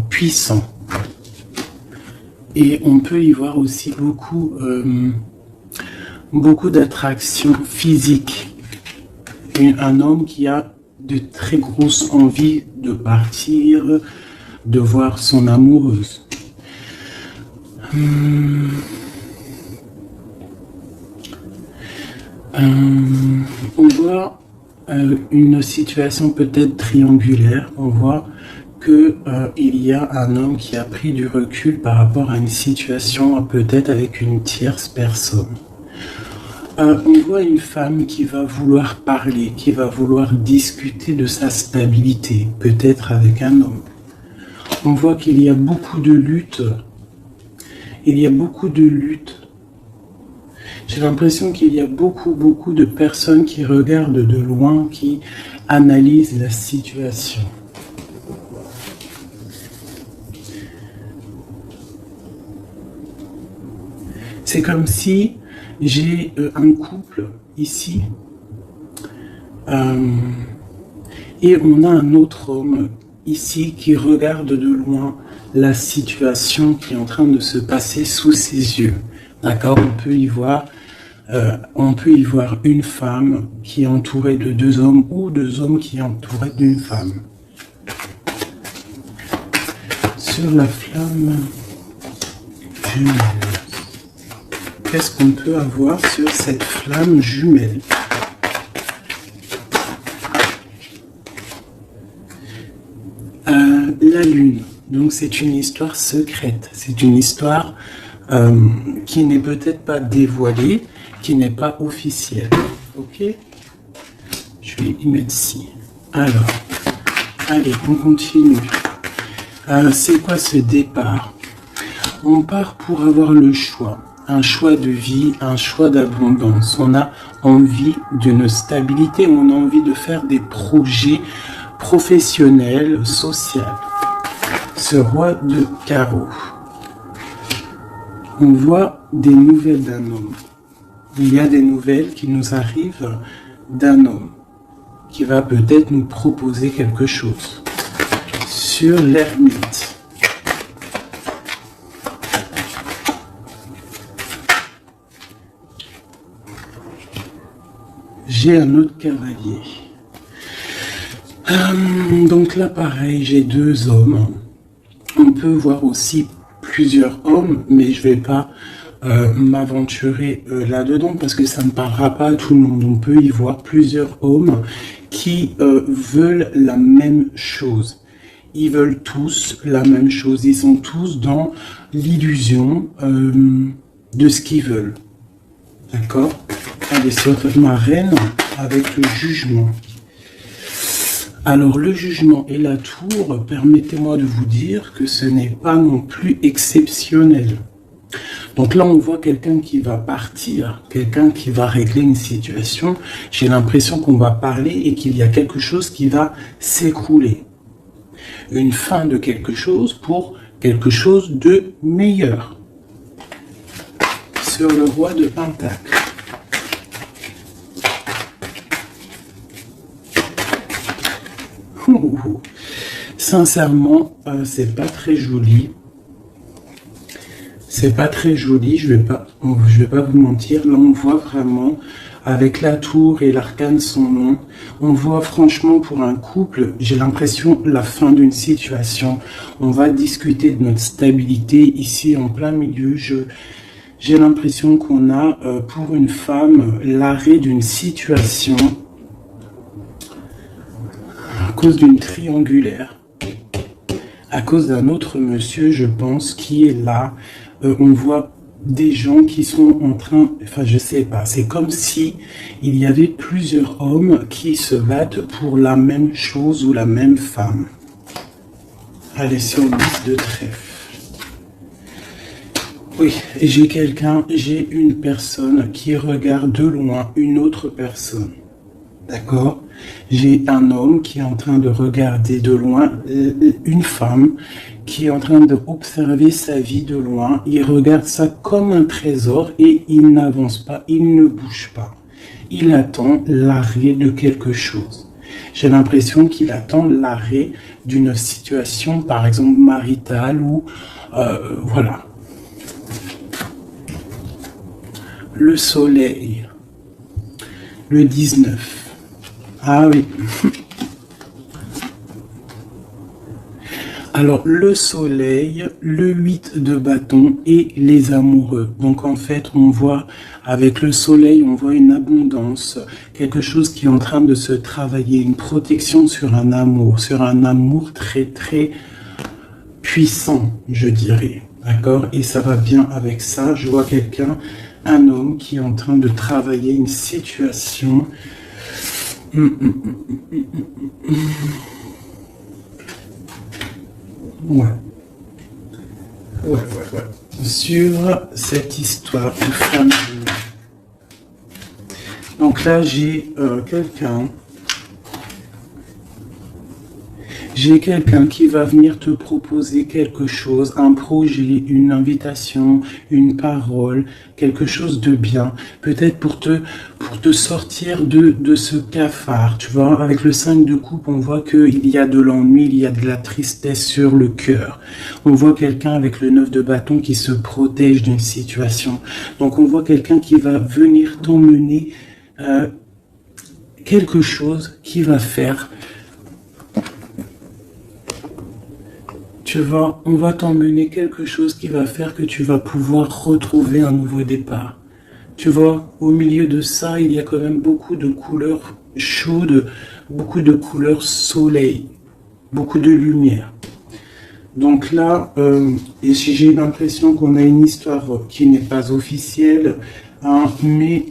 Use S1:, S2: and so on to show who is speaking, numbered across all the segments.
S1: puissant. Et on peut y voir aussi beaucoup d'attraction physique. Un homme qui a de très grosses envies de partir, de voir son amoureuse. On voit une situation peut-être triangulaire. On voit qu'il y a un homme qui a pris du recul par rapport à une situation peut-être avec une tierce personne. On voit une femme qui va vouloir parler, qui va vouloir discuter de sa stabilité, peut-être avec un homme. On voit qu'il y a beaucoup de luttes. J'ai l'impression qu'il y a beaucoup de personnes qui regardent de loin, qui analysent la situation. C'est comme si j'ai un couple ici et on a un autre homme ici qui regarde de loin la situation qui est en train de se passer sous ses yeux. D'accord, on peut y voir une femme qui est entourée de deux hommes ou deux hommes qui est entourés d'une femme. Sur la flamme jumelle. Qu'est-ce qu'on peut avoir sur cette flamme jumelle? La lune. Donc c'est une histoire secrète. C'est une histoire qui n'est peut-être pas dévoilée, qui n'est pas officielle. Ok? Je vais y mettre ci. Alors, allez, on continue. C'est quoi ce départ? On part pour avoir le choix. Un choix de vie, un choix d'abondance. On a envie d'une stabilité, on a envie de faire des projets professionnels, sociaux. Ce roi de carreaux. On voit des nouvelles d'un homme. Il y a des nouvelles qui nous arrivent d'un homme qui va peut-être nous proposer quelque chose. Sur l'ermite. J'ai un autre cavalier. Donc là, pareil, j'ai deux hommes. On peut voir aussi plusieurs hommes, mais je ne vais pas m'aventurer là-dedans parce que ça ne parlera pas à tout le monde. On peut y voir plusieurs hommes qui veulent la même chose. Ils veulent tous la même chose. Ils sont tous dans l'illusion de ce qu'ils veulent. D'accord? Allez, sur ma reine avec le jugement. Alors, le jugement et la tour, permettez-moi de vous dire que ce n'est pas non plus exceptionnel. Donc là, on voit quelqu'un qui va partir, quelqu'un qui va régler une situation. J'ai l'impression qu'on va parler et qu'il y a quelque chose qui va s'écrouler. Une fin de quelque chose pour quelque chose de meilleur. Sur le roi de Pentacle. Sincèrement, c'est pas très joli. C'est pas très joli, je vais pas vous mentir. Là, on voit vraiment, avec la tour et l'arcane son nom, on voit franchement pour un couple, j'ai l'impression, la fin d'une situation. On va discuter de notre stabilité ici en plein milieu. J'ai l'impression qu'on a, pour une femme, l'arrêt d'une situation à cause d'une triangulaire, à cause d'un autre monsieur, je pense, qui est là. On voit des gens qui sont en train, enfin je sais pas, c'est comme si il y avait plusieurs hommes qui se battent pour la même chose ou la même femme. Allez, sur le 10 de trèfle. Oui, j'ai une personne qui regarde de loin une autre personne. D'accord? J'ai un homme qui est en train de regarder de loin une femme qui est en train d'observer sa vie de loin. Il regarde ça comme un trésor et il n'avance pas, il ne bouge pas. Il attend l'arrêt de quelque chose. J'ai l'impression qu'il attend l'arrêt d'une situation, par exemple maritale ou voilà. Le soleil, le 19. Ah oui. Alors, le soleil, le 8 de bâton et les amoureux. Donc, en fait, on voit, avec le soleil, on voit une abondance, quelque chose qui est en train de se travailler, une protection sur un amour très, très puissant, je dirais. D'accord? Et ça va bien avec ça. Je vois quelqu'un, un homme qui est en train de travailler une situation. Ouais. Sur cette histoire de femme. Donc là, j'ai quelqu'un qui va venir te proposer quelque chose, un projet, une invitation, une parole, quelque chose de bien. Peut-être pour te sortir de ce cafard. Tu vois, avec le 5 de coupe, on voit qu'il y a de l'ennui, il y a de la tristesse sur le cœur. On voit quelqu'un avec le 9 de bâton qui se protège d'une situation. Donc on voit quelqu'un qui va venir t'emmener quelque chose qui va faire. Tu vois, on va t'emmener quelque chose qui va faire que tu vas pouvoir retrouver un nouveau départ. Tu vois, au milieu de ça, il y a quand même beaucoup de couleurs chaudes, beaucoup de couleurs soleil, beaucoup de lumière. Donc là, et si j'ai l'impression qu'on a une histoire qui n'est pas officielle, hein, mais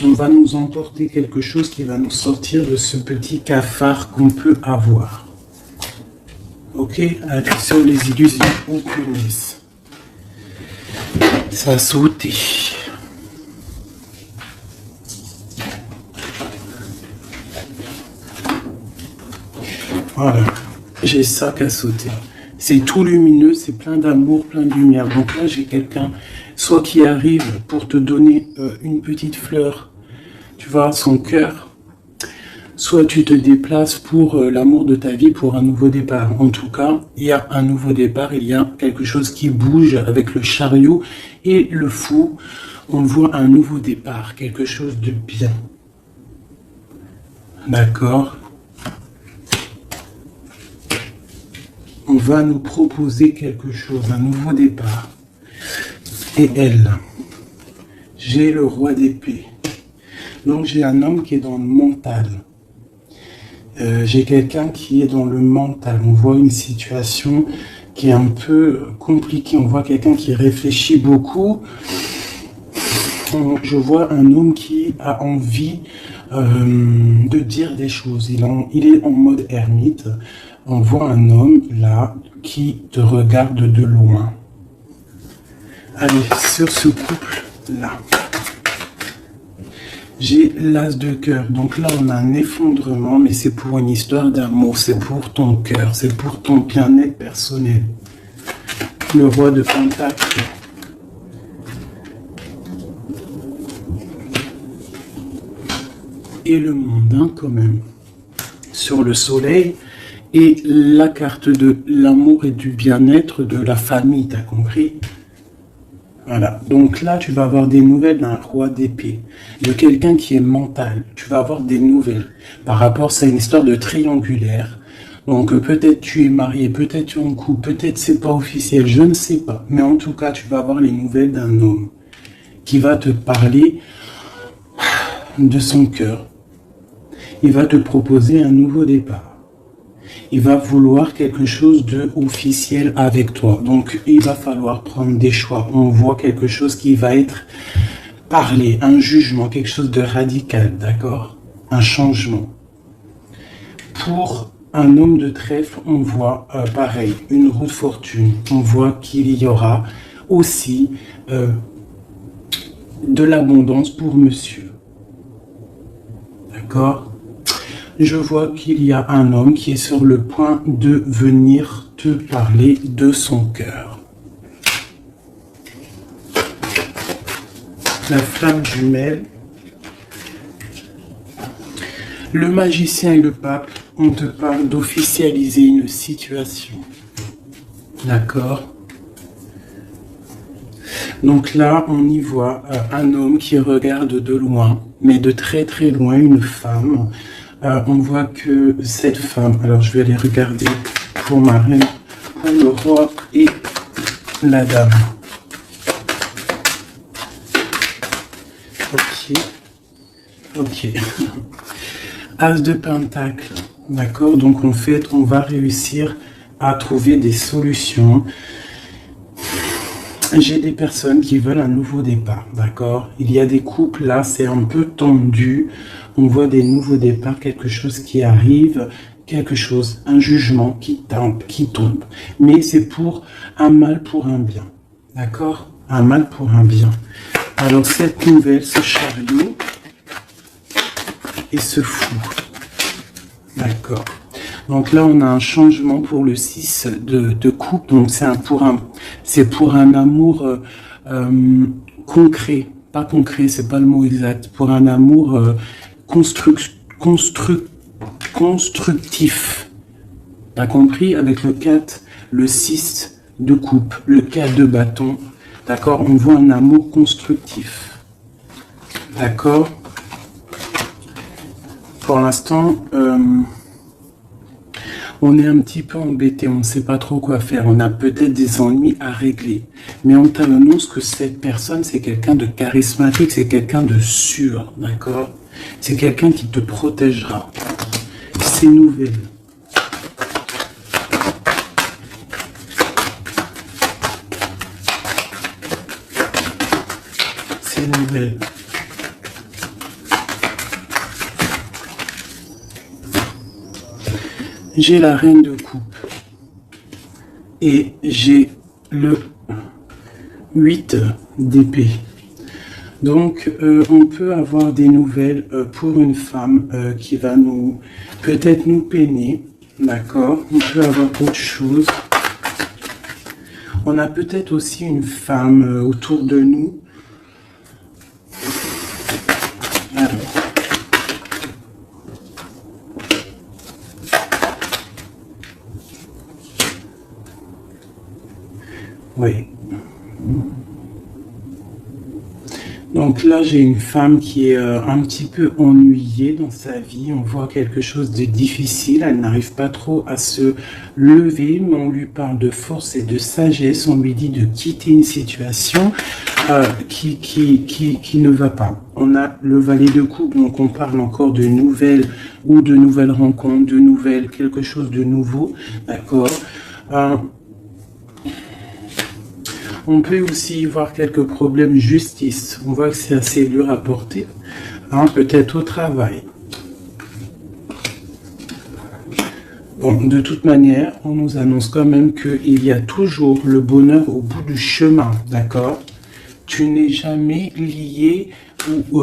S1: on va nous emporter quelque chose qui va nous sortir de ce petit cafard qu'on peut avoir. Ok, attention les illusions, on connaisse. Ça a sauté. Voilà, j'ai ça qui a sauté. C'est tout lumineux, c'est plein d'amour, plein de lumière. Donc là, j'ai quelqu'un, soit qui arrive pour te donner une petite fleur, tu vois, son cœur. Soit tu te déplaces pour l'amour de ta vie, pour un nouveau départ. En tout cas, il y a un nouveau départ, il y a quelque chose qui bouge avec le chariot et le fou. On voit un nouveau départ, quelque chose de bien. D'accord? On va nous proposer quelque chose, un nouveau départ. Et elle, j'ai le roi d'épée. Donc j'ai un homme qui est dans le mental. J'ai quelqu'un qui est dans le mental. On voit une situation qui est un peu compliquée. On voit quelqu'un qui réfléchit beaucoup. Je vois un homme qui a envie de dire des choses. Il est en mode ermite. On voit un homme là qui te regarde de loin. Allez, sur ce couple-là. J'ai l'as de cœur. Donc là, on a un effondrement, mais c'est pour une histoire d'amour. C'est pour ton cœur. C'est pour ton bien-être personnel. Le roi de Pentacle. Et le mondain, quand même. Sur le soleil. Et la carte de l'amour et du bien-être de la famille. T'as compris ? Voilà, donc là, tu vas avoir des nouvelles d'un roi d'épée, de quelqu'un qui est mental. Tu vas avoir des nouvelles par rapport, c'est une histoire de triangulaire. Donc peut-être tu es marié, peut-être tu es en couple, peut-être c'est pas officiel, je ne sais pas. Mais en tout cas, tu vas avoir les nouvelles d'un homme qui va te parler de son cœur. Il va te proposer un nouveau départ. Il va vouloir quelque chose de officiel avec toi. Donc, il va falloir prendre des choix. On voit quelque chose qui va être parlé, un jugement, quelque chose de radical, d'accord? Un changement. Pour un homme de trèfle, on voit pareil, une roue de fortune. On voit qu'il y aura aussi de l'abondance pour monsieur. D'accord? Je vois qu'il y a un homme qui est sur le point de venir te parler de son cœur. La flamme jumelle. Le magicien et le pape, on te parle d'officialiser une situation. D'accord? Donc là, on y voit un homme qui regarde de loin, mais de très très loin, une femme. On voit que cette femme, alors je vais aller regarder pour ma reine, pour le roi et la dame. Ok. Ok. As de pentacle. D'accord? Donc en fait, on va réussir à trouver des solutions. J'ai des personnes qui veulent un nouveau départ, d'accord? Il y a des couples, là, c'est un peu tendu. On voit des nouveaux départs, quelque chose qui arrive, quelque chose, un jugement qui tombe. Mais c'est pour un mal pour un bien, d'accord? Un mal pour un bien. Alors, cette nouvelle, ce chariot et ce fou, d'accord? Donc là, on a un changement pour le 6 de coupe. Donc c'est pour un amour concret. Pas concret, c'est pas le mot exact. Pour un amour constructif. T'as compris? Avec le 4, le 6 de coupe, le 4 de bâton. D'accord? On voit un amour constructif. D'accord? Pour l'instant... on est un petit peu embêté, on ne sait pas trop quoi faire, on a peut-être des ennuis à régler. Mais on t'annonce que cette personne, c'est quelqu'un de charismatique, c'est quelqu'un de sûr, d'accord? C'est quelqu'un qui te protégera. C'est nouvelle. C'est nouvelle. J'ai la reine de coupe et j'ai le 8 d'épée. Donc, on peut avoir des nouvelles pour une femme qui va peut-être nous peiner, d'accord? On peut avoir autre chose. On a peut-être aussi une femme autour de nous. Alors. Oui. Donc là, j'ai une femme qui est un petit peu ennuyée dans sa vie. On voit quelque chose de difficile. Elle n'arrive pas trop à se lever, mais on lui parle de force et de sagesse. On lui dit de quitter une situation qui ne va pas. On a le valet de coupe, donc on parle encore de nouvelles ou de nouvelles rencontres, de nouvelles, quelque chose de nouveau. D'accord. On peut aussi voir quelques problèmes de justice. On voit que c'est assez dur à porter. Hein, peut-être au travail. Bon, de toute manière, on nous annonce quand même qu'il y a toujours le bonheur au bout du chemin. D'accord? Tu n'es jamais lié ou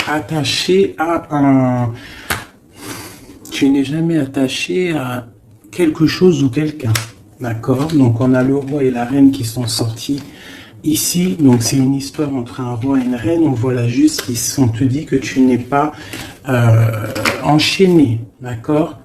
S1: attaché à un... Tu n'es jamais attaché à quelque chose ou quelqu'un. D'accord? Donc, on a le roi et la reine qui sont sortis ici. Donc, c'est une histoire entre un roi et une reine. On voit la justice. On te dit que tu n'es pas enchaîné. D'accord?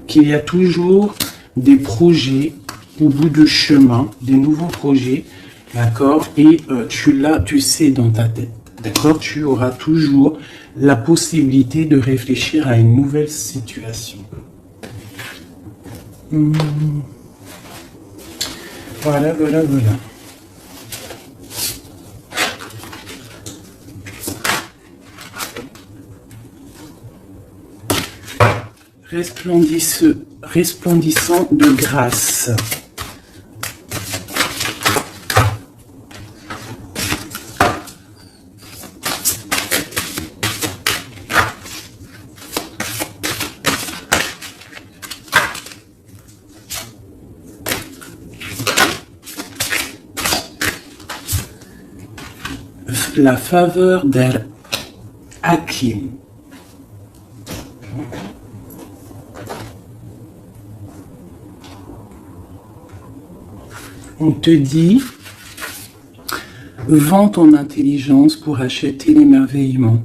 S1: Qu'il y a toujours des projets au bout du chemin, des nouveaux projets. D'accord? Et tu sais dans ta tête. D'accord? Tu auras toujours la possibilité de réfléchir à une nouvelle situation. Voilà. Resplendissant de grâce. La faveur d'El-Hakim. On te dit, vends ton intelligence pour acheter l'émerveillement.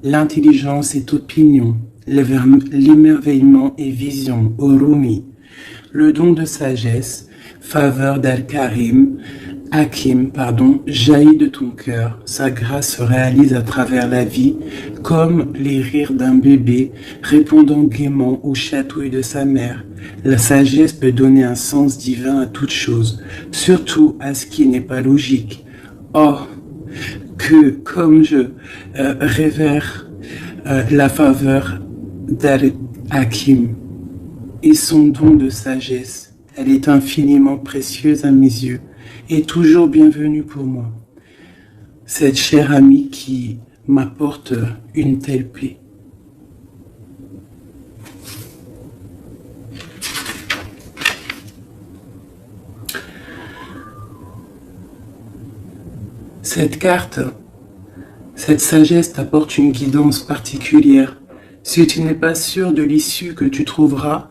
S1: L'intelligence est opinion, l'émerveillement est vision, Urumi. Le don de sagesse, faveur d'Al-Karim, Hakim, jaillit de ton cœur. Sa grâce se réalise à travers la vie, comme les rires d'un bébé répondant gaiement aux chatouilles de sa mère. La sagesse peut donner un sens divin à toute chose, surtout à ce qui n'est pas logique. Oh, que comme je révère la faveur d'Al-Hakim et son don de sagesse, elle est infiniment précieuse à mes yeux et toujours bienvenue pour moi. Cette chère amie qui m'apporte une telle paix. Cette carte, cette sagesse t'apporte une guidance particulière. Si tu n'es pas sûr de l'issue que tu trouveras,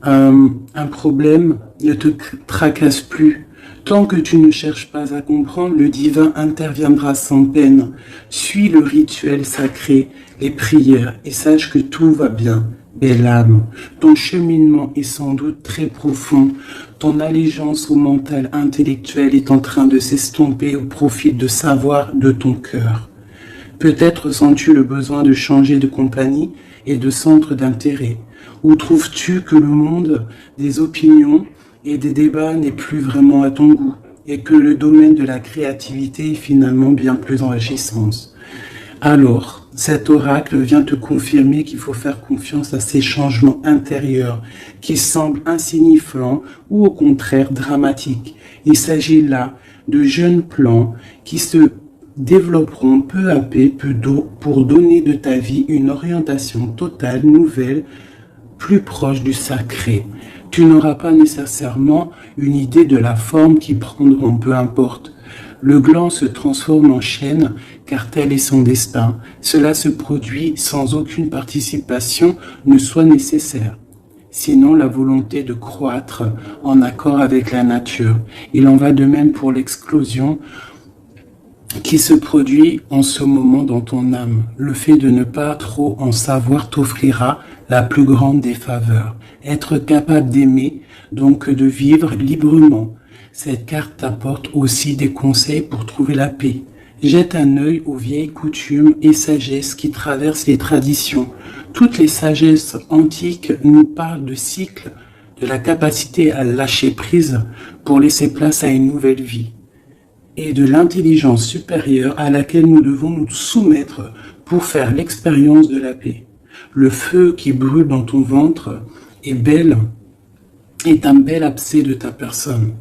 S1: un problème ne te tracasse plus. Tant que tu ne cherches pas à comprendre, le divin interviendra sans peine. Suis le rituel sacré, les prières, et sache que tout va bien. Belle âme, ton cheminement est sans doute très profond. Ton allégeance au mental intellectuel est en train de s'estomper au profit de savoir de ton cœur. Peut-être sens-tu le besoin de changer de compagnie et de centre d'intérêt. Ou trouves-tu que le monde des opinions et des débats n'est plus vraiment à ton goût et que le domaine de la créativité est finalement bien plus enrichissant? Alors, cet oracle vient te confirmer qu'il faut faire confiance à ces changements intérieurs qui semblent insignifiants ou au contraire dramatiques. Il s'agit là de jeunes plans qui se développeront peu à peu pour donner de ta vie une orientation totale, nouvelle, plus proche du sacré. Tu n'auras pas nécessairement une idée de la forme qu'ils prendront, peu importe. Le gland se transforme en chêne, car tel est son destin. Cela se produit sans aucune participation ne soit nécessaire. Sinon, la volonté de croître en accord avec la nature. Il en va de même pour l'explosion qui se produit en ce moment dans ton âme. Le fait de ne pas trop en savoir t'offrira la plus grande des faveurs. Être capable d'aimer, donc de vivre librement. Cette carte t'apporte aussi des conseils pour trouver la paix. Jette un œil aux vieilles coutumes et sagesses qui traversent les traditions. Toutes les sagesses antiques nous parlent de cycles, de la capacité à lâcher prise pour laisser place à une nouvelle vie, et de l'intelligence supérieure à laquelle nous devons nous soumettre pour faire l'expérience de la paix. Le feu qui brûle dans ton ventre est un bel aspect de ta personne.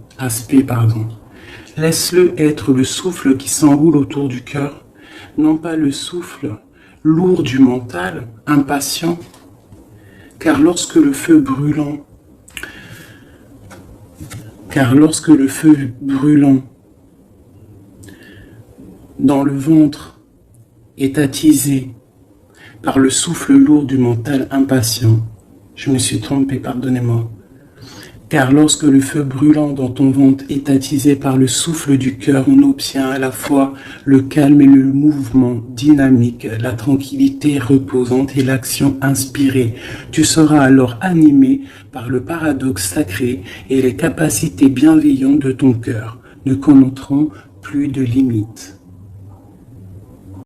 S1: Laisse-le être le souffle qui s'enroule autour du cœur, non pas le souffle lourd du mental, impatient, car lorsque le feu brûlant dans le ventre est attisé par le souffle lourd du mental impatient. Je me suis trompé, pardonnez-moi. Car lorsque le feu brûlant dans ton ventre est attisé par le souffle du cœur, on obtient à la fois le calme et le mouvement dynamique, la tranquillité reposante et l'action inspirée. Tu seras alors animé par le paradoxe sacré et les capacités bienveillantes de ton cœur, ne connaîtront plus de limites.